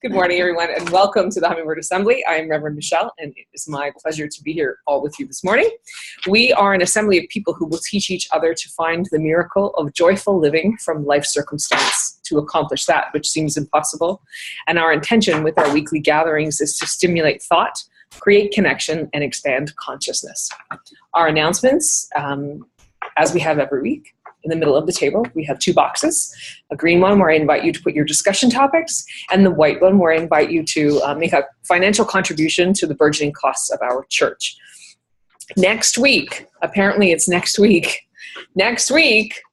Good morning, everyone, and welcome to the Hummingbird Assembly. I am Reverend Michelle, and it is my pleasure to be here all with you this morning. We are an assembly of people who will teach each other to find the miracle of joyful living from life circumstance to accomplish that which seems impossible. And our intention with our weekly gatherings is to stimulate thought, create connection, and expand consciousness. Our announcements, as we have every week, in the middle of the table, we have two boxes. A green one where I invite you to put your discussion topics, and the white one where I invite you to make a financial contribution to the burgeoning costs of our church. Next week, apparently it's next week,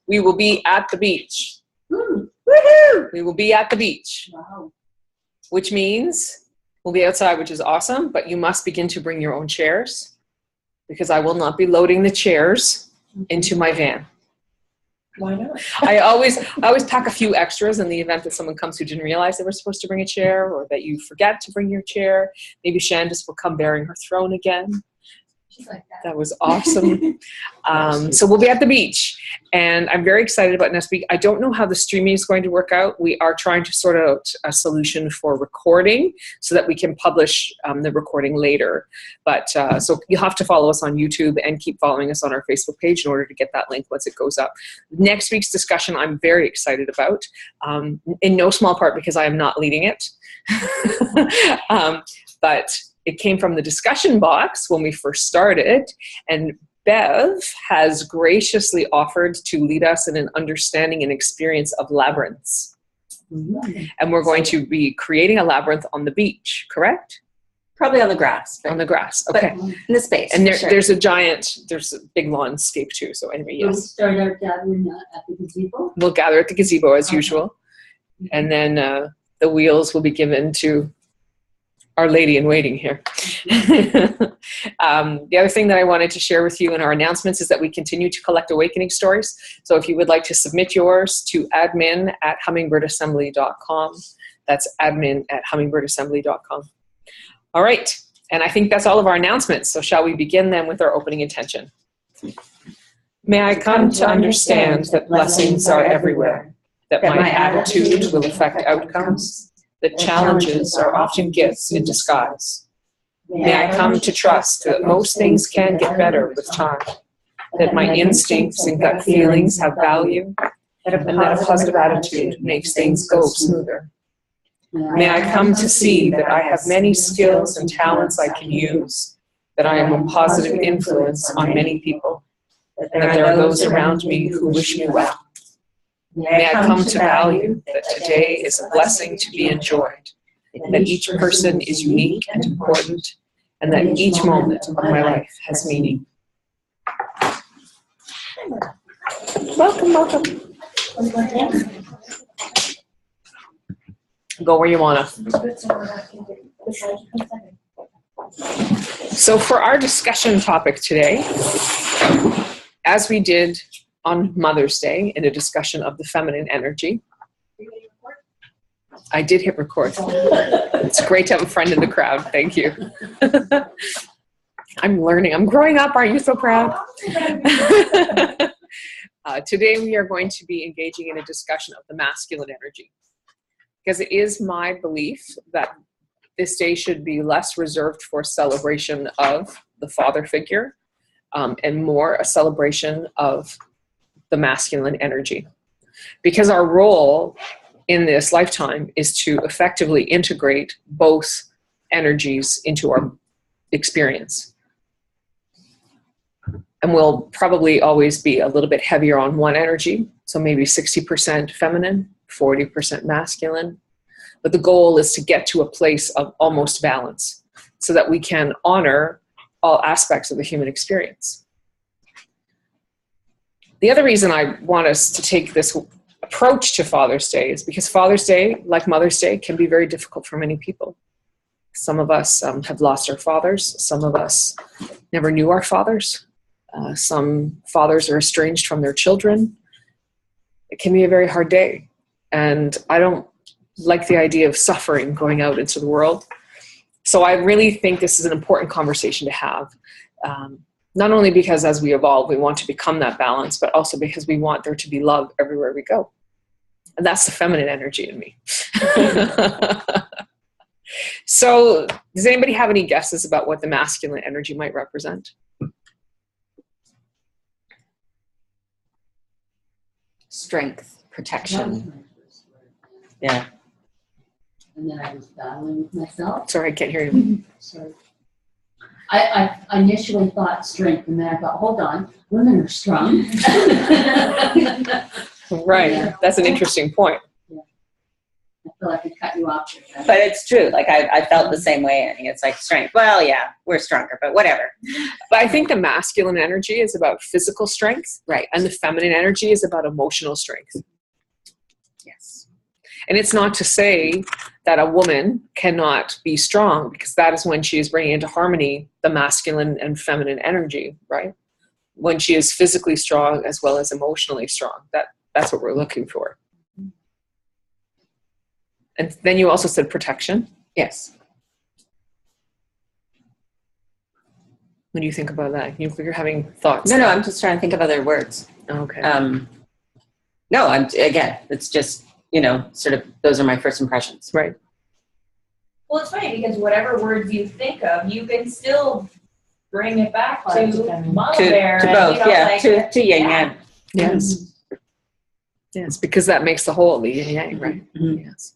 we will be at the beach. Woohoo! We will be at the beach. Wow. Which means we'll be outside, which is awesome, but you must begin to bring your own chairs, because I will not be loading the chairs into my van. Why not? I always pack a few extras in the event that someone comes who didn't realize they were supposed to bring a chair, or that you forget to bring your chair. Maybe Shandis will come bearing her throne again. She's like that. That was awesome. So we'll be at the beach, and I'm very excited about next week. I don't know how the streaming is going to work out. We are trying to sort out a solution for recording so that we can publish the recording later. But so you'll have to follow us on YouTube and keep following us on our Facebook page in order to get that link once it goes up. Next week's discussion I'm very excited about, in no small part because I am not leading it. But it came from the discussion box when we first started, and Bev has graciously offered to lead us in an understanding and experience of labyrinths. Mm-hmm. And we're going to be creating a labyrinth on the beach, correct? Probably on the grass. On the grass, okay. In the space. And there's a big lawnscape too, so anyway, yes. We'll start our gathering at the gazebo. We'll gather at the gazebo as usual, and then the wheels will be given to our lady in waiting here. The other thing that I wanted to share with you in our announcements is that we continue to collect awakening stories. So if you would like to submit yours to admin@hummingbirdAssembly.com. That's admin@hummingbirdAssembly.com. All right. And I think that's all of our announcements. So shall we begin then with our opening intention? May I come to understand that blessings are everywhere, that my attitude will affect outcomes, that challenges are often gifts in disguise. May I come to trust that most things can get better with time, that my instincts and gut feelings have value, and that a positive attitude makes things go smoother. May I come to see that I have many skills and talents I can use, that I am a positive influence on many people, and that there are those around me who wish me well. May I come to value that today is a blessing to be enjoyed, that each person is unique and important, and that each moment of my life has meaning. Welcome, welcome. Go where you want to. So for our discussion topic today, as we did on Mother's Day in a discussion of the feminine energy. I did hit record. It's great to have a friend in the crowd. Thank you. I'm learning. I'm growing up. Aren't you so proud? Today we are going to be engaging in a discussion of the masculine energy, because it is my belief that this day should be less reserved for celebration of the father figure and more a celebration of the masculine energy, because our role in this lifetime is to effectively integrate both energies into our experience. And we'll probably always be a little bit heavier on one energy, so maybe 60% feminine, 40% masculine. But the goal is to get to a place of almost balance so that we can honor all aspects of the human experience. The other reason I want us to take this approach to Father's Day is because Father's Day, like Mother's Day, can be very difficult for many people. Some of us have lost our fathers. Some of us never knew our fathers. Some fathers are estranged from their children. It can be a very hard day. And I don't like the idea of suffering going out into the world. So I really think this is an important conversation to have. Not only because as we evolve, we want to become that balance, but also because we want there to be love everywhere we go. And that's the feminine energy in me. So does anybody have any guesses about what the masculine energy might represent? Strength, That was protection. my first word. Yeah. And then I was battling with myself. Sorry, I can't hear you. So I initially thought strength, and then I thought, hold on, women are strong. Right. Yeah. That's an interesting point. I feel like I cut you off. there. But it's true. Like I felt the same way. I think it's like strength. Well, yeah, we're stronger, but whatever. But I think the masculine energy is about physical strength, Right. and the feminine energy is about emotional strength. Yes. And it's not to say that a woman cannot be strong, because that is when she is bringing into harmony the masculine and feminine energy, right? When she is physically strong as well as emotionally strong. That's what we're looking for. And then you also said protection. Yes. When you think about that, you're having thoughts. No, I'm just trying to think of other words. Okay. No, it's just, sort of, those are my first impressions. Right. Well, it's funny because whatever words you think of, you can still bring it back to Mama Bear. To and, both, yeah, to yin yeah. yang. Yes. Yes, because that makes the whole, the yin yang, right? Mhm. Yes.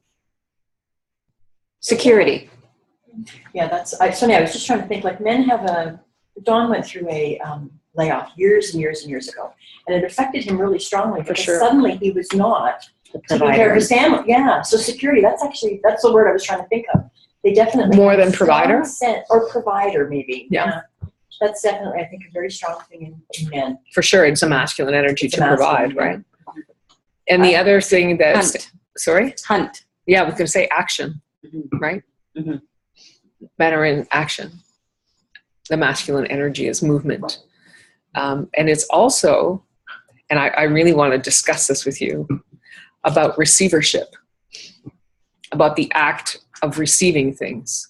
Security. Yeah, it's funny. I was just trying to think, like, Don went through a layoff years and years and years ago, and it affected him really strongly because sure. suddenly he was not The taking care of provider. his family. Yeah, so security, that's the word I was trying to think of. They definitely More have a than strong provider? or provider, maybe. Yeah. That's definitely, I think, a very strong thing in men. For sure, it's a masculine energy It's to a masculine, provide, right? And the other thing that's, Hunt. sorry? Hunt. Yeah, I was going to say action, Mhm. right? Mhm. Men are in action. The masculine energy is movement. And it's also, and I really want to discuss this with you, about receivership, about the act of receiving things.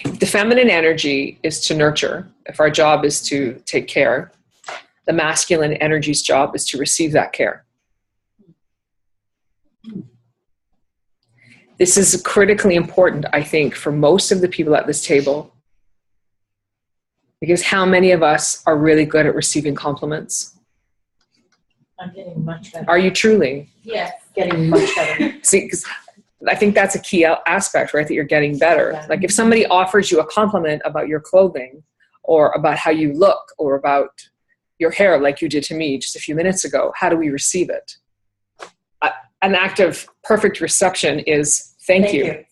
If the feminine energy is to nurture, if our job is to take care, the masculine energy's job is to receive that care. This is critically important, I think, for most of the people at this table, because how many of us are really good at receiving compliments? I'm getting much better. Are you truly? Yes. Getting much better. See, because I think that's a key aspect, right? That you're getting better. Yeah. Like if somebody offers you a compliment about your clothing or about how you look or about your hair, like you did to me just a few minutes ago, how do we receive it? An act of perfect reception is thank you.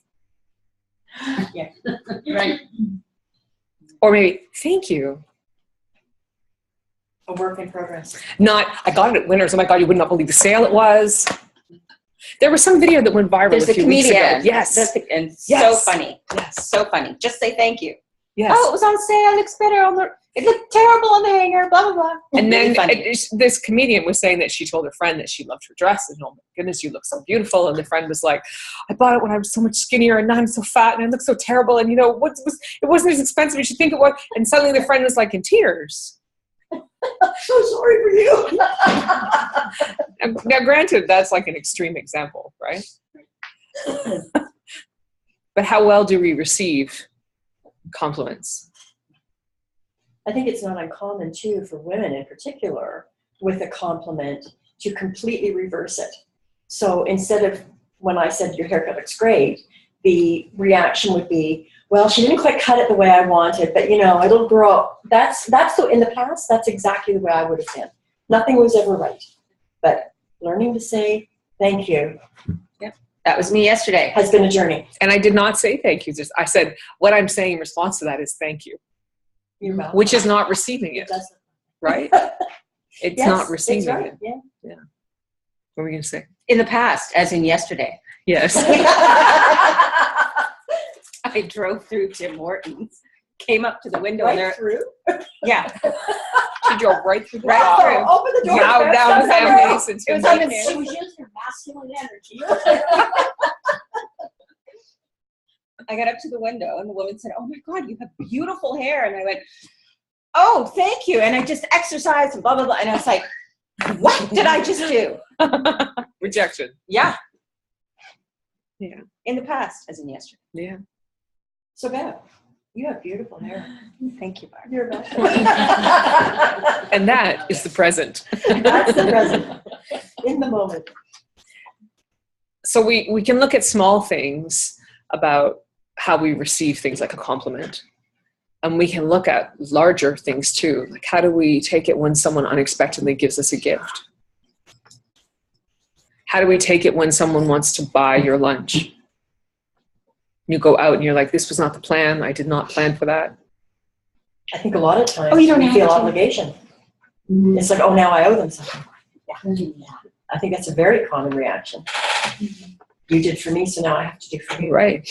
Yeah. Right. Or maybe thank you. A work in progress. Not, I got it at Winners. Oh my God, you would not believe the sale it was. There was some video that went viral There's a a few weeks ago. comedian. Yes. And Yes. so funny. Yes. So funny. Just say thank you. Yes. Oh, it was on sale. It looks better it looked terrible on the hanger, blah, blah, blah. And Really then funny. this comedian was saying that she told her friend that she loved her dress, and oh my goodness, you look so beautiful. And the friend was like, I bought it when I was so much skinnier, and now I'm so fat, and I look so terrible. And it wasn't as expensive as you think it was. And suddenly the friend was like in tears. So sorry for you. Now, granted, that's like an extreme example, right? But how well do we receive compliments? I think it's not uncommon, too, for women in particular, with a compliment, to completely reverse it. So instead of, when I said your haircut looks great, the reaction would be, well, she didn't quite cut it the way I wanted, but, it'll grow. That's in the past, that's exactly the way I would have been. Nothing was ever right. But learning to say thank you That was me yesterday. has been a journey. And I did not say thank you. I said, what I'm saying in response to that is thank you, You're welcome. which is not receiving it, That's- right? It's Yes, not receiving that's right. it. Yeah. What were we going to say? In the past, as in yesterday. Yes. I drove through Tim Hortons, came up to the window, and Right there, through. yeah, She drove right through the Right door. through. Open the door. Now down That's Sam right. Mason to It was me. on the- She was using her masculine energy. I got up to the window, and the woman said, "Oh my God, you have beautiful hair." And I went, "Oh, thank you." And I just exercised and blah blah blah. And I was like, "What did I just do?" Rejection. Yeah. Yeah. In the past, as in yesterday. Yeah. So Bev, you have beautiful hair. Thank you, Barb. You're welcome. And that is the present. That's the present. In the moment. So we can look at small things about how we receive things like a compliment. And we can look at larger things too. Like, how do we take it when someone unexpectedly gives us a gift? How do we take it when someone wants to buy your lunch? You go out and you're like, this was not the plan. I did not plan for that. I think a lot of times You don't we have feel to. obligation. Mhm. It's like, oh, now I owe them something. Yeah. I think that's a very common reaction. You did for me, so now I have to do for you. Right.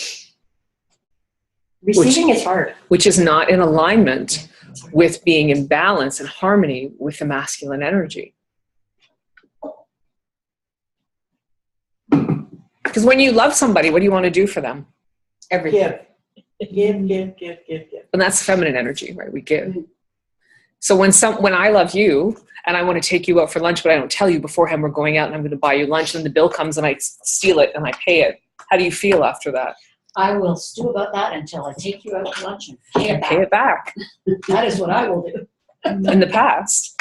Receiving is hard. Which is not in alignment with being in balance and harmony with the masculine energy. Because when you love somebody, what do you want to do for them? Everything. Give. And that's feminine energy, right? We give. So when I love you and I want to take you out for lunch, but I don't tell you beforehand we're going out and I'm going to buy you lunch, and the bill comes and I steal it and I pay it. How do you feel after that? I will stew about that until I take you out to lunch and pay it Pay back. it back. That is what I will do. In the past.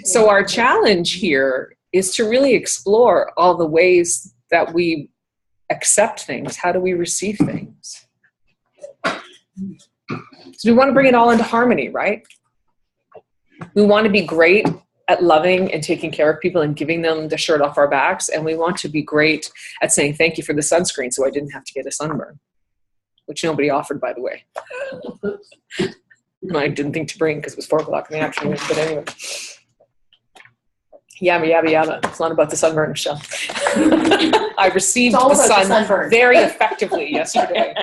So our challenge here is to really explore all the ways that we accept things. How do we receive things? So we want to bring it all into harmony, right? We want to be great at loving and taking care of people and giving them the shirt off our backs. And we want to be great at saying, thank you for the sunscreen so I didn't have to get a sunburn, which nobody offered, by the way. I didn't think to bring because it was 4 o'clock in the afternoon, but anyway. Yabba. It's not about the sunburn, Michelle. I received It's all the about the sun sunburn. very effectively yesterday.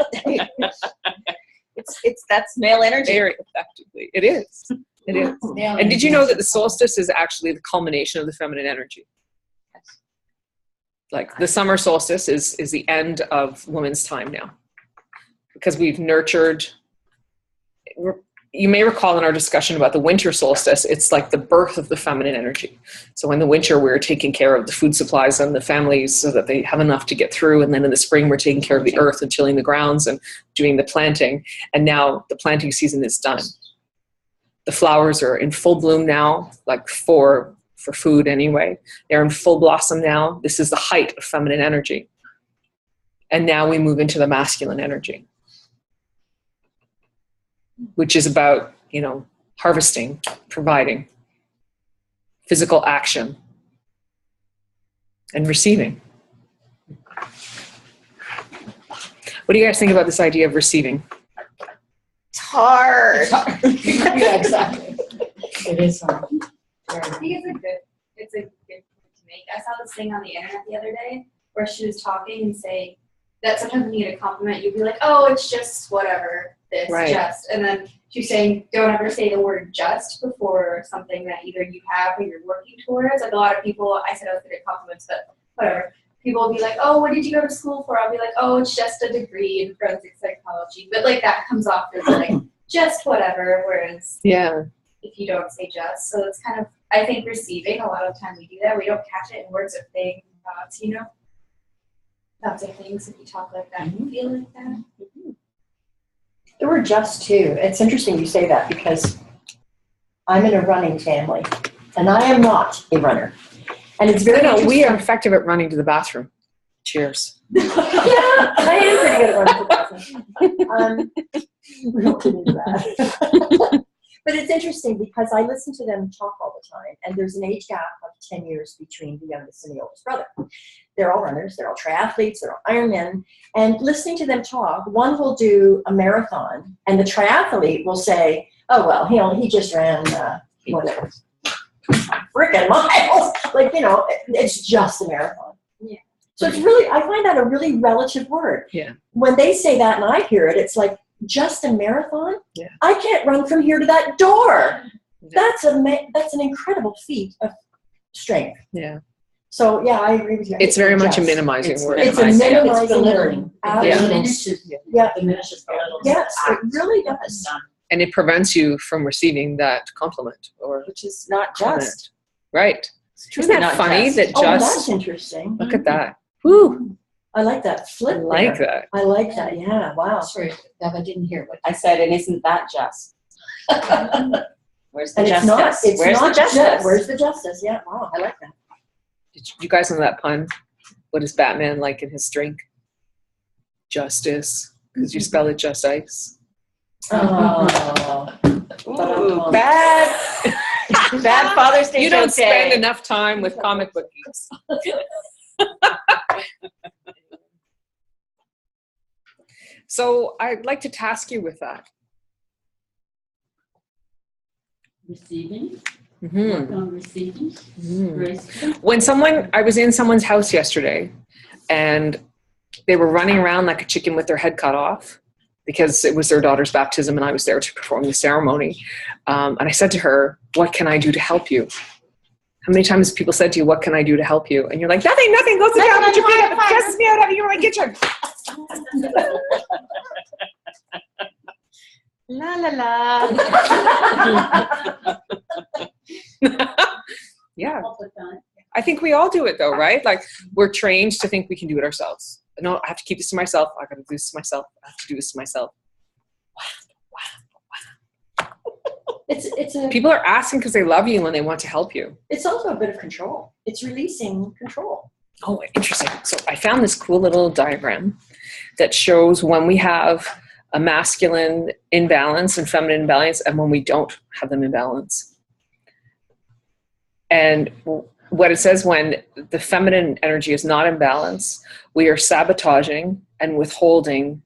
That's male energy. Very effectively. It is. It is. Yeah. And did you know that the solstice is actually the culmination of the feminine energy? Like the summer solstice is the end of women's time now. Because we've nurtured, you may recall in our discussion about the winter solstice, it's like the birth of the feminine energy. So in the winter, we're taking care of the food supplies and the families so that they have enough to get through. And then in the spring, we're taking care of the earth and tilling the grounds and doing the planting. And now the planting season is done. The flowers are in full bloom now, like for food anyway. They're in full blossom now. This is the height of feminine energy. And now we move into the masculine energy, which is about, harvesting, providing, physical action, and receiving. What do you guys think about this idea of receiving? It's hard. Yeah, exactly. It is something. I think it's a good point to make. I saw this thing on the internet the other day where she was talking and saying that sometimes when you get a compliment, you'd be like, oh, it's just whatever, this, Right. just. And then she's saying, don't ever say the word just before something that either you have or you're working towards. Like a lot of people, I said I was going to get compliments, but whatever. People will be like, oh, what did you go to school for? I'll be like, oh, it's just a degree in forensic psychology. But like that comes off as like just whatever, whereas Yeah. if you don't say just. So it's kind of, I think receiving, a lot of times we do that. We don't catch it in words or things, thoughts, Thoughts or things, if you talk like that, you feel like that. The word just too. It's interesting you say that because I'm in a running family and I am not a runner. And it's very No, we are interesting. effective at running to the bathroom. Cheers. Yeah, I am pretty good at running to the bathroom. We don't get into that. But it's interesting because I listen to them talk all the time, and there's an age gap of 10 years between the youngest and the oldest brother. They're all runners, they're all triathletes, they're all Ironmen, and listening to them talk, one will do a marathon, and the triathlete will say, oh, well, he just ran, whatever, frickin' miles. Like, it's just a marathon. Yeah. So it's really, I find that a really relative word. Yeah. When they say that and I hear it, it's like, just a marathon? Yeah. I can't run from here to that door. Yeah. That's an incredible feat of strength. Yeah. So yeah, I agree with you. It's very much a Just. minimizing word. It's a It's minimizing belittling. word. It Absolutely. diminishes, Yeah. diminishes the little Yes, it act really that does. is done. And it prevents you from receiving that compliment or Which is not comment. just. Right. It's truly Isn't that not funny just. that Oh, just, that's interesting. look at that. Ooh, I like that I flip. like there. that. I like that. Yeah. Wow. Sorry, Bev, I didn't hear what I said, and isn't that just? Where's the And it's justice? not. It's Where's not the justice? Where's the justice? Yeah. Wow. I like that. Did you guys know that pun? What is Batman like in his drink? Justice. Because you spell it just ice. Oh. Ooh, bad, bad Father's Day You don't joke spend day. enough time with comic book geeks. So I'd like to task you with that. receiving, Mhm. work on receiving, Mhm. graceful. When I was in someone's house yesterday and they were running around like a chicken with their head cut off because it was their daughter's baptism and I was there to perform the ceremony. And I said to her, what can I do to help you? How many times have people said to you, what can I do to help you? And you're like, nothing, go sit down, put your feet up, it stresses me out having you in my kitchen. La la la. Yeah. All the time. I think we all do it though, right? Like we're trained to think we can do it ourselves. No, I have to keep this to myself. I gotta do this to myself. I have to do this to myself. It's a. People are asking because they love you and they want to help you. It's also a bit of control. It's releasing control. Oh, interesting. So I found this cool little diagram that shows when we have a masculine imbalance and feminine imbalance and when we don't have them in balance. And what it says, when the feminine energy is not in balance, we are sabotaging and withholding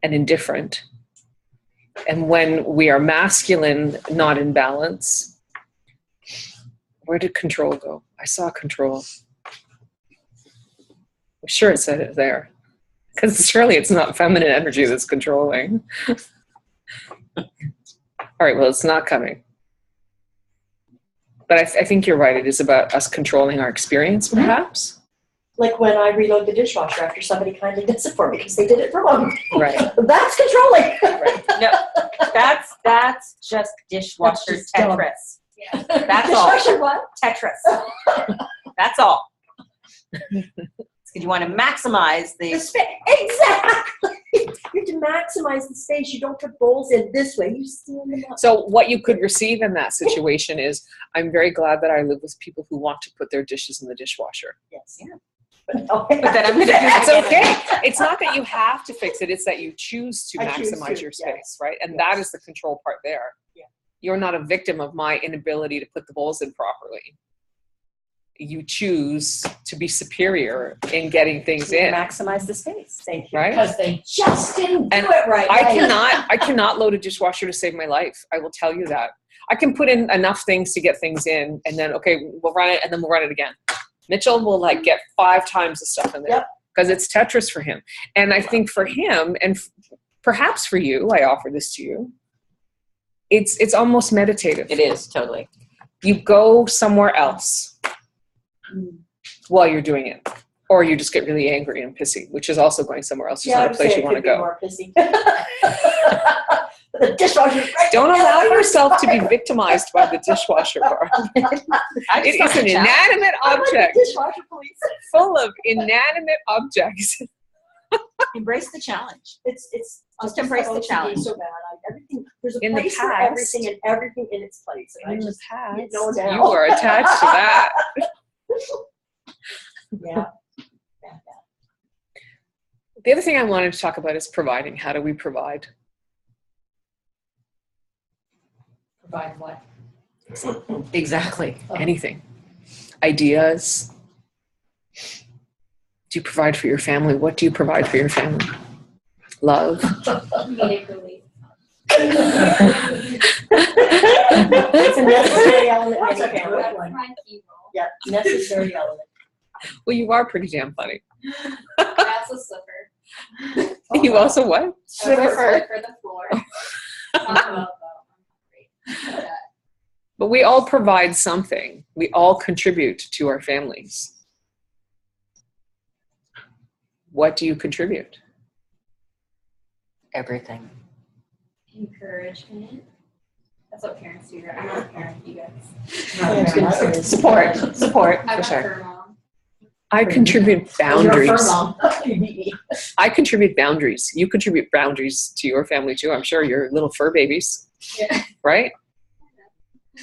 and indifferent. And when we are masculine, not in balance, where did control go? I saw control. I'm sure it said it there. Because surely it's not feminine energy that's controlling. All right, well, it's not coming. But I think you're right. It is about us controlling our experience, perhaps. Like when I reload the dishwasher after somebody kindly does it for me because they did it for them. Right. That's controlling. Right. No, that's just dishwasher That's just dumb. Tetris. Yeah. That's all. Dishwasher what? Tetris. That's all. Because you want to maximize the. Exactly. You have to maximize the space. You don't put bowls in this way. You stand them up. So what you could receive in that situation is, I'm very glad that I live with people who want to put their dishes in the dishwasher. Yes. Yeah. But then I'm gonna do It's that. okay. It's not that you have to fix it. It's that you choose to I choose maximize to, your yes. space, right? And Yes. that is the control part there. Yeah. You're not a victim of my inability to put the bowls in properly. You choose to be superior in getting things in, Maximize the space. thank you. right? Because they Just didn't do And it right. I cannot load a dishwasher to save my life. I will tell you that. I can put in enough things to get things in, and then, okay, we'll run it, and then we'll run it again. Mitchell will like get 5 times the stuff in there because it's Tetris for him. And I think for him, and perhaps for you, I offer this to you, it's almost meditative. It is, totally. You go somewhere else while you're doing it. Or you just get really angry and pissy, which is also going somewhere else. It's not a place you want to go. More pissy. The dishwasher. Right. Don't allow yourself to be victimized by the dishwasher bar. It is an inanimate object Dishwasher police. full of inanimate objects. Embrace the challenge. It's Just embrace the OCD challenge. So bad. Everything. There's a In the place for past- everything and everything in its place. And In I the just past, you know now. you are attached to that. Yeah. The other thing I wanted to talk about is providing. How do we provide? provide what? Exactly. Anything. Ideas. Do you provide for your family? What do you provide for your family? Love. Comedic relief. It's a necessary element. That's in a any good family. one. My evil. Yeah, necessary element. Well, you are pretty damn funny. That's a slipper. You also what? Slipper for the floor. Not well, though. I'm hungry. But we all provide something. We all contribute to our families. What do you contribute? Everything. Encouragement. That's what parents do, right? I'm not a parent, you guys. Yeah, it's good. Support. Support, I'm for a sure. fur mom. I contribute You're a boundaries. furlong. I contribute boundaries. You contribute boundaries to your family too. I'm sure you're little fur babies, Yeah. right?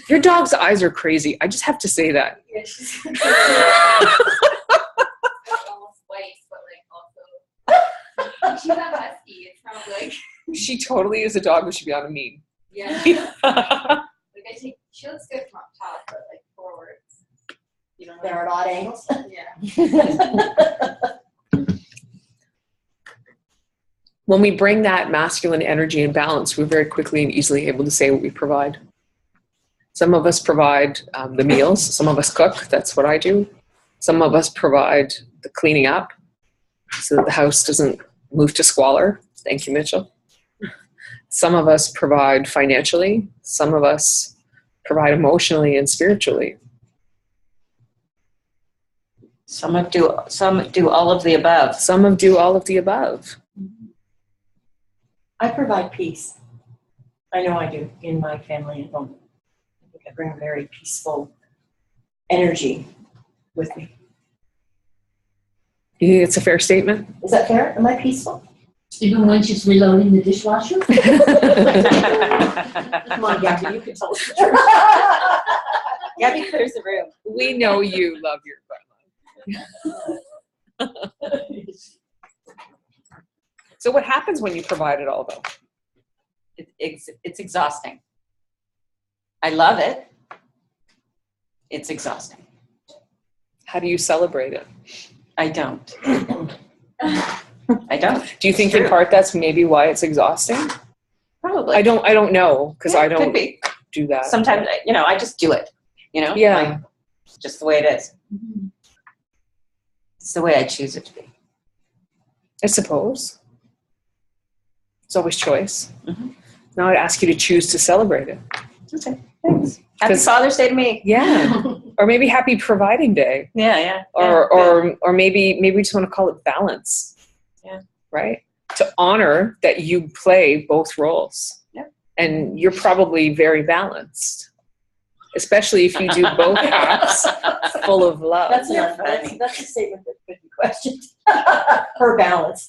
Your dog's eyes are crazy. I just have to say that. Yeah, she's almost white, but also she's a husky. It's not like She totally is a dog who should be on a meme. yeah. Like she looks good from up top, but like forwards, you know. They're at odd angles. Yeah. When we bring that masculine energy and balance, we're very quickly and easily able to say what we provide. Some of us provide the meals. Some of us cook. That's what I do. Some of us provide the cleaning up so that the house doesn't move to squalor. Thank you, Mitchell. Some of us provide financially. Some of us provide emotionally and spiritually. Some do all of the above. Some do all of the above. I provide peace. I know I do in my family and home. I bring a very peaceful energy with me. You think it's a fair statement? Is that fair? Am I peaceful? Even when she's reloading the dishwasher? Come on, Gabby, you can tell us the truth. Gabby clears the room. We know you love your grandma. So what happens when you provide it all, though? It's exhausting. I love it. It's exhausting. How do you celebrate it? I don't. I don't. Do you think in part that's maybe why it's exhausting? Probably. I don't know because I Could don't be. do that. Sometimes, I just do it. Yeah. Like, it's just the way it is. It's the way I choose it to be. I suppose. It's always choice. Mhm. Now I'd ask you to choose to celebrate it. Okay. Thanks. Happy 'Cause- Father's Day to me. Yeah. Or maybe Happy Providing Day. Yeah. Or maybe we just want to call it balance. Yeah. Right? To honor that you play both roles. Yeah. And you're probably very balanced. Especially if you do both halves full of love. That's You're enough. funny. That's a statement that could be questioned. Her balance.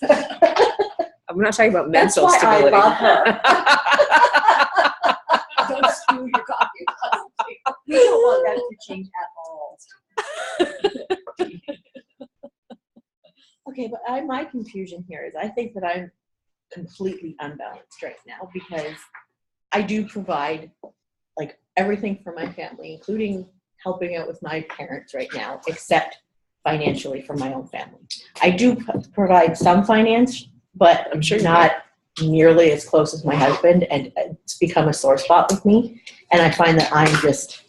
I'm not talking about That's mental why stability. I love her. Don't screw your coffee. We don't want that to change at all. Okay, but my confusion here is I think that I'm completely unbalanced right now because I do provide like everything for my family, including helping out with my parents right now, except financially for my own family. I do provide some finance, but I'm sure you not nearly as close as my husband, and it's become a sore spot with me. And I find that I'm just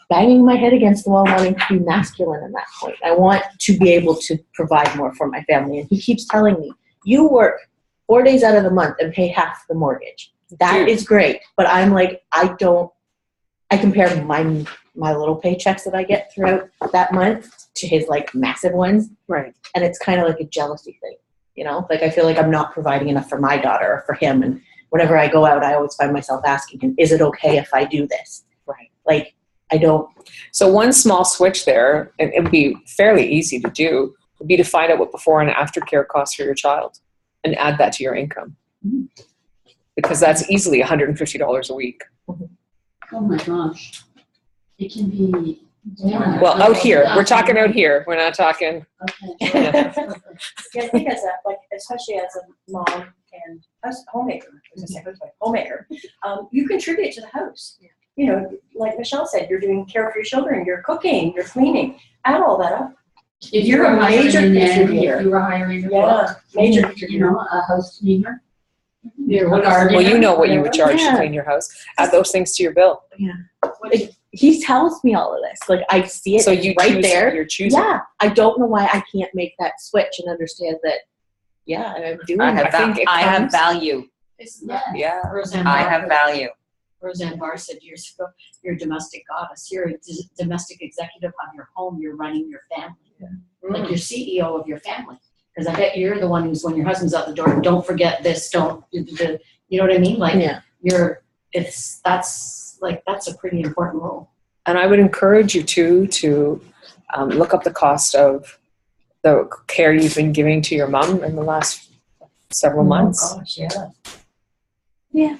banging my head against the wall, wanting to be masculine in that point. I want to be able to provide more for my family. And he keeps telling me, you work 4 days out of the month and pay half the mortgage. That is great. But I'm like, I compare my little paychecks that I get throughout that month to his like massive ones. Right. And it's kind of like a jealousy thing, like I feel like I'm not providing enough for my daughter or for him. And whenever I go out, I always find myself asking him, is it okay if I do this? Right. Like, I don't. So one small switch there, and it would be fairly easy to do, would be to find out what before and after care costs for your child and add that to your income. Mm-hmm. Because that's easily $150 a week. Oh my gosh. It can be. Yeah. Well, out here. We're talking out here. We're not talking. Okay. Yeah, I think especially as a mom and homemaker, homemaker, you contribute to the house. Like Michelle said, you're doing care for your children, you're cooking, you're cleaning. Add all that up. If you were hiring major a nanny, contributor. if you were hiring a Yeah, cook, major a contributor. house cleaner. Yeah, A gardener. Well, you know what you would charge to Yeah. clean your house. Add those things to your bill. He tells me all of this. Like, I see it So you right choose, there. You're choosing. Yeah. I don't know why I can't make that switch and understand that, yeah, I'm doing I it. have, I have comes- value. Yeah. Roseanne I Barr- have value. Roseanne Barr said years ago, you're a domestic goddess. You're a domestic executive on your home. You're running your family. Like you're CEO of your family. Because I bet you're the one who's, when your husband's out the door, don't forget this, don't, you know what I mean? Like Yeah. that's a pretty important role. And I would encourage you to Look up the cost of the care you've been giving to your mom in the last several months. Oh gosh, yeah.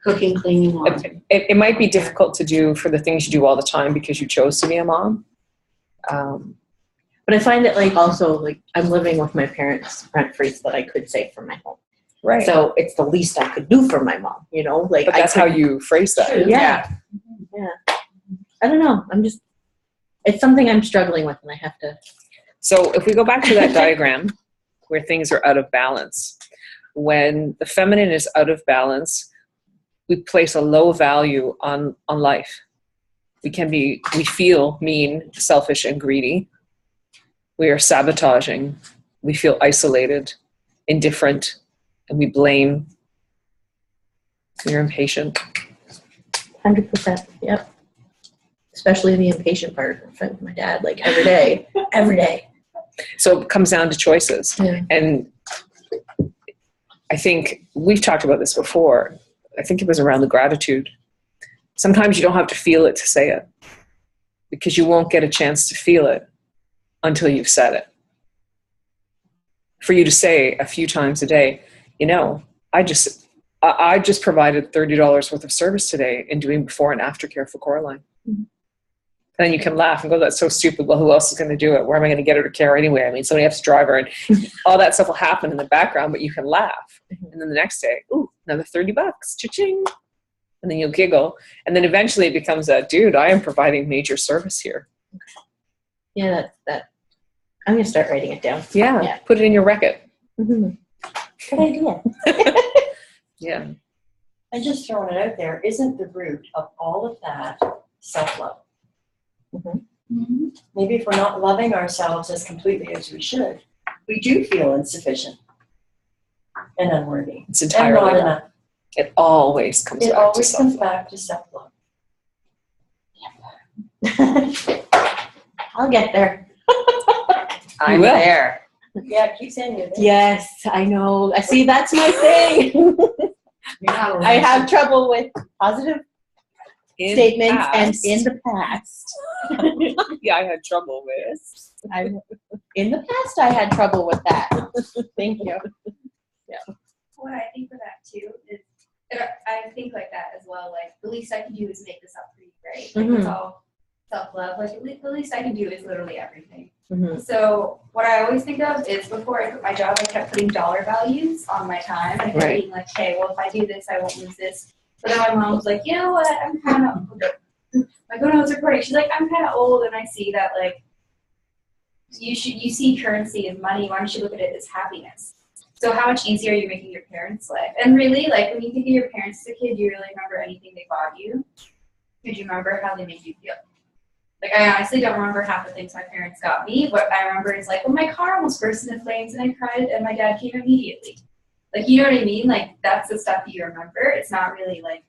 Cooking, cleaning, laundry. It might be difficult to do for the things you do all the time because you chose to be a mom. But I find that like also like I'm living with my parents rent free so that I could save for my home. Right. So it's the least I could do for my mom, you know? Like But that's how you phrase that. Yeah. I don't know. It's something I'm struggling with and I have to. So if we go back to that diagram where things are out of balance, when the feminine is out of balance, we place a low value on life. We feel mean, selfish, and greedy. We are sabotaging. We feel isolated, indifferent, and we blame. We're impatient. 100%. Yep. Especially the impatient part. I'm fighting with my dad like every day. Every day. So it comes down to choices. Yeah. And I think we've talked about this before. I think it was around the gratitude. Sometimes you don't have to feel it to say it because you won't get a chance to feel it until you've said it. For you to say a few times a day, you know, I just provided $30 worth of service today in doing before and after care for Coraline. Mm-hmm. And then you can laugh and go, that's so stupid. Well, who else is going to do it? Where am I going to get her to care anyway? I mean, somebody has to drive her and all that stuff will happen in the background, but you can laugh. And then the next day, ooh, another $30, cha-ching. And then you'll giggle. And then eventually it becomes a, dude, I am providing major service here. Yeah, that. I'm going to start writing it down. Yeah. Put it in your record. Mm-hmm. Good idea. Yeah. And just throwing it out there, isn't the root of all of that self-love? Mm-hmm. Maybe if we're not loving ourselves as completely as we should, we do feel insufficient and unworthy. It's And entirely not wrong. enough. It always comes It back always to comes self-love. back to self-love. I'll get there. I'm will. there. Yeah, keep saying it. Yes, I know. I see. That's my thing. You're not alone. I have trouble with positive In statements past, and in the past. yeah, I had trouble with. In the past, I had trouble with that. Thank you. What I think of that too is, I think like that as well. Like the least I can do is make this up for you, right? Like it's all self-love. Like the least I can do is literally everything. Mm-hmm. So what I always think of is before I quit my job, I kept putting dollar values on my time. I kept Right. being like, okay, well if I do this, I won't lose this. But then my mom was like, you know what? I'm kind of my phone was recording. She's like, I'm kind of old, and I see that like you see currency as money. Why don't you look at it as happiness? So how much easier are you making your parents' life? And really, like when you think of your parents as a kid, do you really remember anything they bought you? Could you remember how they made you feel? Like I honestly don't remember half the things my parents got me. What I remember is like when my car almost burst into flames and I cried and my dad came immediately. Like, you know what I mean? Like that's the stuff that you remember. It's not really like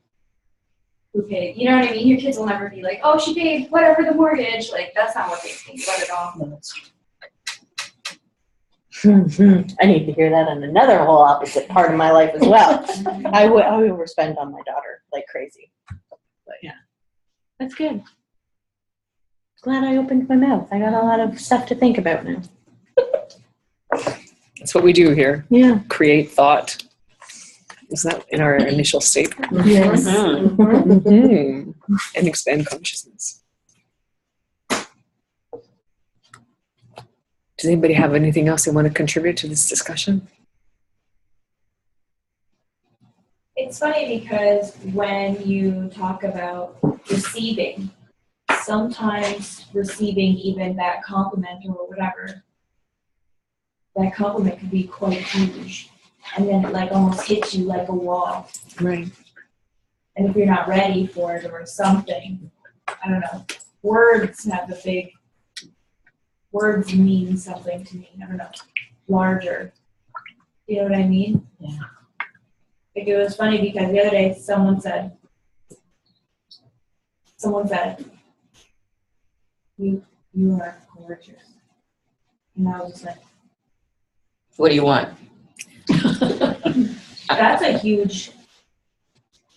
who paid. You know what I mean? Your kids will never be like, oh, she paid whatever the mortgage. Like that's not what they think about at all. I need to hear that on another whole opposite part of my life as well. I would overspend on my daughter like crazy. But yeah, that's good. Glad I opened my mouth. I got a lot of stuff to think about now. That's what we do here. Yeah. Create thought. Is that in our initial statement? Yes. Mm-hmm. And expand consciousness. Does anybody have anything else they want to contribute to this discussion? It's funny because when you talk about receiving, sometimes receiving even that compliment or whatever, that compliment can be quite huge. And then it like almost hits you like a wall. Right. And if you're not ready for it or something, I don't know. Words mean something to me. I don't know. Larger. You know what I mean? Yeah. Like it was funny because the other day someone said, you are gorgeous. And I was just like, What do you want? that's a huge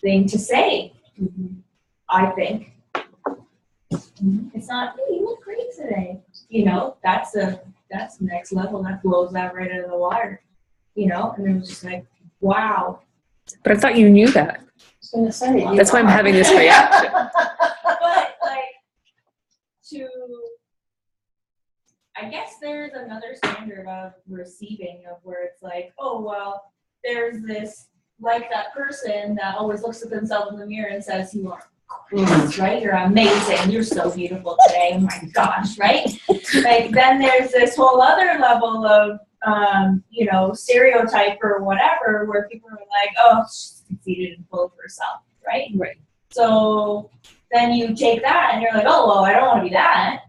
thing to say, I think. It's not, hey, you look great today. you know, that's next level. That blows that right out of the water, you know. And it was just like, wow. But I thought you knew that. I was gonna say. That's why I'm having this reaction. But like, I guess there's another standard of receiving of where it's like, oh, well, there's this, like that person that always looks at themselves in the mirror and says, you are gorgeous, right? You're amazing. You're so beautiful today. Oh my gosh, right? Like, then there's this whole other level of, you know, stereotype or whatever, where people are like, oh, she's conceited and full of herself, right? Right. So then you take that and you're like, oh, well, I don't want to be that.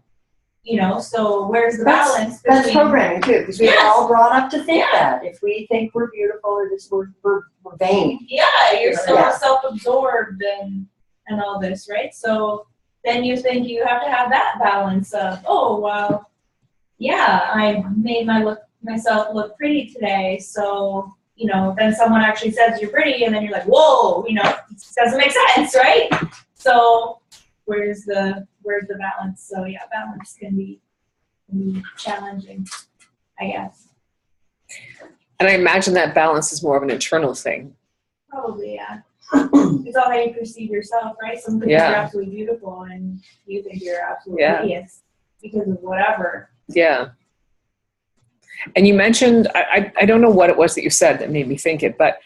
You know, so where's the balance? That's between- programming too, because we're Yes. all brought up to think that. If we think we're beautiful or just we're vain. Yeah, you're so Yeah. self-absorbed and all this, right? So then you think you have to have that balance of, oh, well, yeah, I made myself look pretty today, so, you know, then someone actually says you're pretty, and then you're like, whoa, you know, it doesn't make sense, right? So where's the balance? So yeah, balance can be challenging, I guess. And I imagine that balance is more of an internal thing. Probably, yeah. It's all how you perceive yourself, right? Some think Yeah. you're absolutely beautiful, and you think you're absolutely Yeah. hideous because of whatever. Yeah. And you mentioned, I don't know what it was that you said that made me think it, but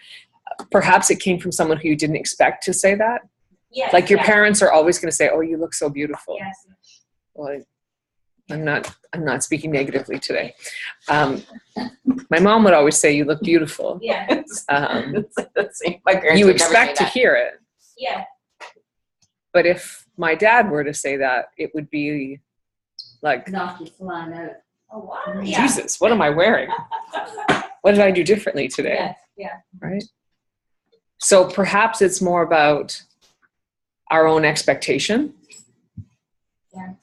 perhaps it came from someone who you didn't expect to say that. Yes. Like your yes, parents are always going to say, oh, you look so beautiful. Yes. Well, I'm not speaking negatively today. My mom would always say, you look beautiful. Yeah. My parents You would never expect say to that. hear it. Yeah. But if my dad were to say that, it would be like, Knock you flying out. Oh wow. Yeah. Jesus, what am I wearing? What did I do differently today? Yes. Yeah. Right? So perhaps it's more about our own expectation. Yeah.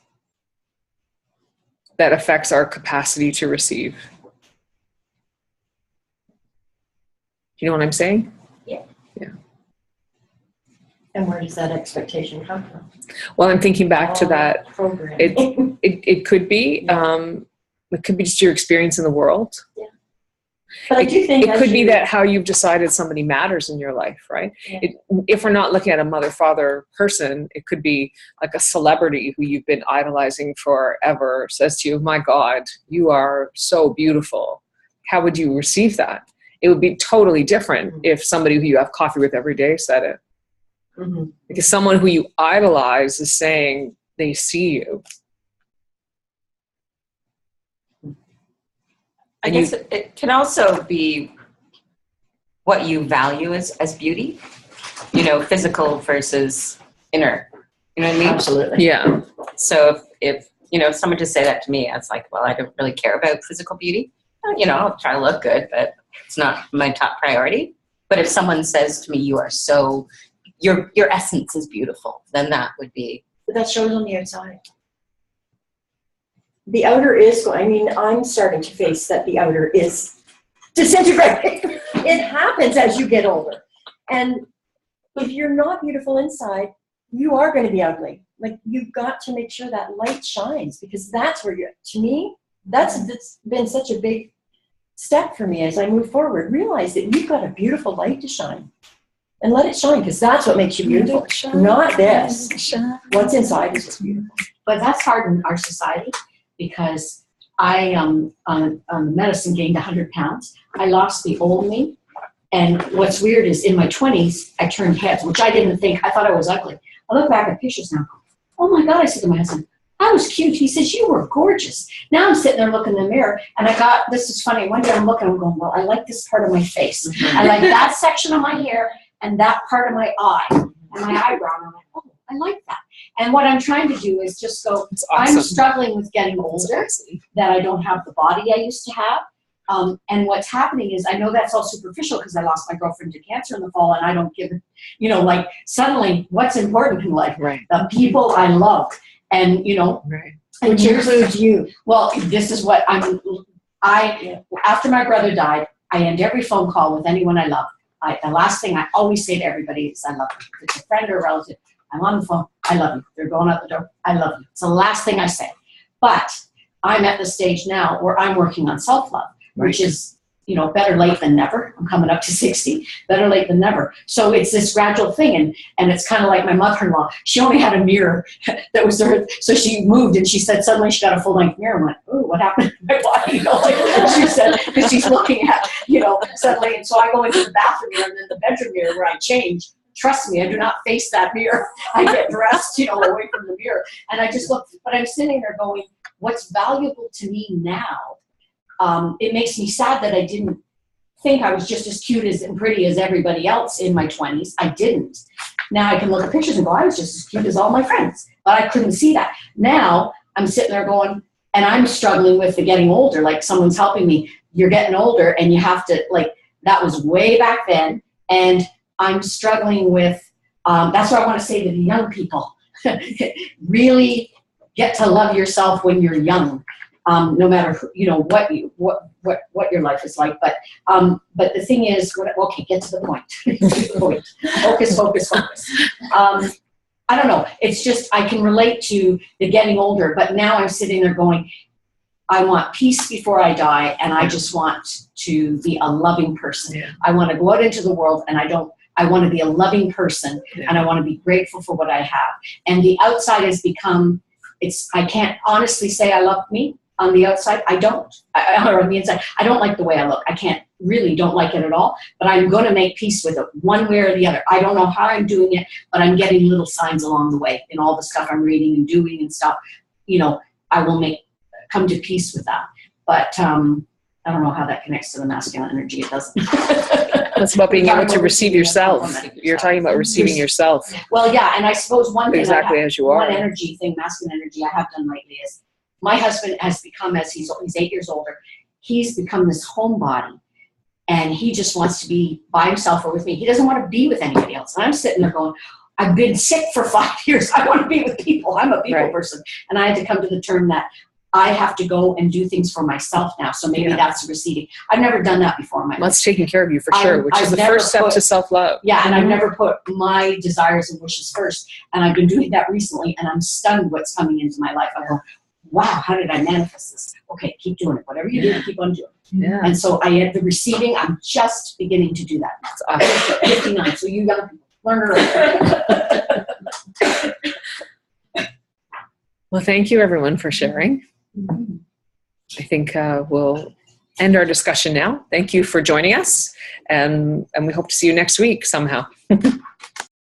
That affects our capacity to receive. You know what I'm saying? And where does that expectation come from? Well, I'm thinking back to that. Programming. It could be. It could be just your experience in the world. But I do think It could be you- that how you've decided somebody matters in your life, right? Yeah. If we're not looking at a mother, father person, it could be like a celebrity who you've been idolizing forever says to you, my God, you are so beautiful. How would you receive that? It would be totally different if somebody who you have coffee with every day said it. Mhm. Because someone who you idolize is saying they see you. I guess it can also be what you value as beauty, you know, physical versus inner. You know what I mean? Absolutely. Yeah. So if you know, someone just say that to me, it's like, well, I don't really care about physical beauty. You know, I'll try to look good, but it's not my top priority. But if someone says to me, you are so, your essence is beautiful, then that would be. But that shows on the outside. The outer is going, I mean, I'm starting to face that the outer is disintegrating. It happens as you get older. And if you're not beautiful inside, you are going to be ugly. Like, you've got to make sure that light shines, because that's where you're, to me, that's been such a big step for me as I move forward. Realize that you've got a beautiful light to shine. And let it shine, because that's what makes you beautiful. Not this. What's inside is what's beautiful. But that's hard in our society, because I on medicine gained 100 pounds. I lost the old me. And what's weird is in my 20s, I turned heads, which I didn't think. I thought I was ugly. I look back at pictures now. Oh my God, I said to my husband, I was cute. He says, you were gorgeous. Now I'm sitting there looking in the mirror, and this is funny. One day I'm looking, I'm going, well, I like this part of my face. I like that section of my hair and that part of my eye and my eyebrow. And I'm like, oh, I like that. And what I'm trying to do is just go, It's awesome. I'm struggling with getting older, that I don't have the body I used to have. And what's happening is, I know that's all superficial because I lost my girlfriend to cancer in the fall, and I don't give it, you know, like, suddenly what's important in life? Right. The people I love. And, you know, Right. and Which includes you. well, this is what after my brother died, I end every phone call with anyone I love. The last thing I always say to everybody is, I love you. If it's a friend or a relative, I'm on the phone, I love you. They're going out the door, I love you. It's the last thing I say. But I'm at the stage now where I'm working on self-love, which is, better late than never. I'm coming up to 60, better late than never. So it's this gradual thing. And it's kind of like my mother-in-law. She only had a mirror that was her. So she moved and she said, suddenly she got a full-length mirror. I went, oh, what happened to my body? She said, because she's looking at, suddenly. And so I go into the bathroom mirror and then the bedroom mirror where I change. Trust me, I do not face that mirror. I get dressed, away from the mirror. And I just look, but I'm sitting there going, what's valuable to me now? It makes me sad that I didn't think I was just as cute and pretty as everybody else in my 20s. I didn't. Now I can look at pictures and go, I was just as cute as all my friends. But I couldn't see that. Now I'm sitting there going, and I'm struggling with the getting older. Like someone's helping me. You're getting older and you have to, that was way back then. And I'm struggling with, that's what I want to say to the young people. Really get to love yourself when you're young. No matter what your life is like, but the thing is, okay, get to the point. Focus. I don't know. It's just I can relate to the getting older, but now I'm sitting there going, I want peace before I die, and I just want to be a loving person. Yeah. I want to go out into the world, and I want to be a loving person, and I want to be grateful for what I have. And the outside has become, I can't honestly say I love me. On the outside, I don't. Or on the inside, I don't like the way I look. I don't like it at all. But I'm going to make peace with it one way or the other. I don't know how I'm doing it, but I'm getting little signs along the way in all the stuff I'm reading and doing and stuff. I will come to peace with that. But I don't know how that connects to the masculine energy. It doesn't. It's about being able to receive yourself. You're talking about receiving yourself. Well, yeah, and I suppose one thing, exactly as you are. One energy thing, masculine energy, I have done lately is, my husband has become, as he's 8 years older, he's become this homebody, and he just wants to be by himself or with me. He doesn't want to be with anybody else. And I'm sitting there going, I've been sick for 5 years. I want to be with people. I'm a people person. And I had to come to the term that I have to go and do things for myself now. So maybe that's receding. I've never done that before in my life. That's taking care of you for sure, which is the first step to self-love. Yeah, and I've never put my desires and wishes first. And I've been doing that recently, and I'm stunned what's coming into my life. I go, wow, how did I manifest this? Okay, keep doing it. Whatever you do, keep on doing it. Yeah. And so I had the receiving. I'm just beginning to do that. That's awesome. 59. So you young people, learn early. Well, thank you everyone for sharing. I think we'll end our discussion now. Thank you for joining us, and we hope to see you next week somehow.